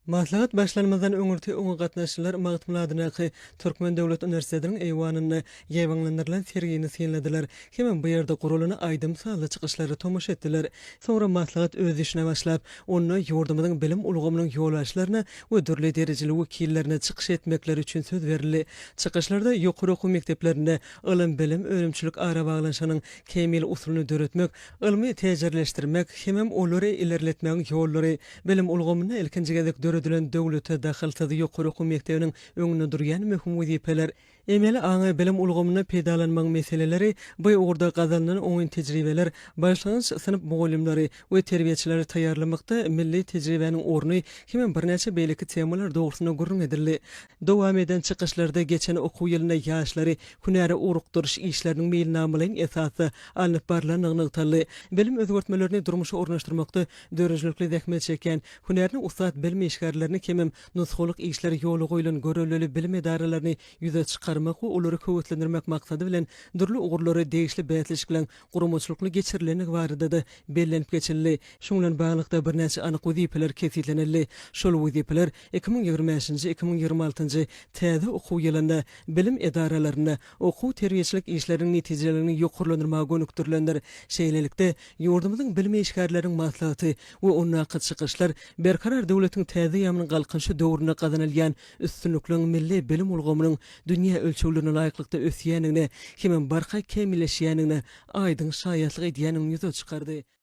Maslahat başlanmadan öňürti oňa gatnaşyjylar Magtym Ladynaky Türkmen Döwlet Uniwersitetiniň eýwanyny ýewaňlandyrlan sergini senlediler. Hemem bu ýerde gurulany aýdym sala çykyşlary tomuş etdiler. Soňra maslahat öz işine başlap, onu ýurdumyzyň bilim ulgamynyň ýolbaşçylaryna we dürli derejeli wekillerine çykyş etmekleri üçin söz berildi. Çykyşlarda ýokary okuw mekdeplerinde ylym bilim öňümçilik ara baglanşanyň kemil usulyny döretmek, ylmy tejribeleşdirmek, hemem olary ilerletmegiň ýollary, bilim ulgamyny elkinjigedek döredilen döwlete dahylsady ýokary okuw mekdebiniň öňünde durýan möhüm wezipeler. Emeli aňa bilim ulgamyny peýdalanmaň meseleleri, bu ugurda gazanlanan oňun tejribeler, başlanýyş synyp mugallimleri we terbiýeçileri taýýarlamakda milli tejribeniň orny hemem birnäçe beýleki temalar dogrusyna gurrun edildi. Dowam eden çykyşlarda geçen okuw ýylyna ýaşlary hünäre urukduryş işleriniň meýilnamalaryň esasy alınıp barlanyny ýygtaldy. Bilim özgertmelerini durmuşa ornaşdyrmakda dörejilikli zähmet çeken hünärini ustat bilim işgärlerini kemem nusxalyk işleri ýoly goýulan görevlili bilim edaralaryny ýüze çykarmak we olary höwetlendirmek maksady bilen durly ugurlary degişli bätleşik bilen gurumçylykly geçirilenig barada da bellenip geçildi. Şoň bilen baglykda birnäçe anyk wezipeler kesitlenildi. Şol wezipeler 2025-2026-njy täze okuw ýylynda bilim edaralaryna okuw terbiýeçilik işleriniň netijelerini ýokurlandyrmaga gönükdirilenler. Şeýlelikde ýurdumyzyň bilim işgärleriniň maslahaty we onnaky çykyşlar berkarar döwletiň täze ýamynyň galkynşy döwrüne gazanylýan üstünlükliň milli bilim ulgamynyň dünýä ölçeglerine laýyklykda ösýänine, hemem barka kemilleşýänine aýdyň şaýatlyk edýänini ýüze çykardy.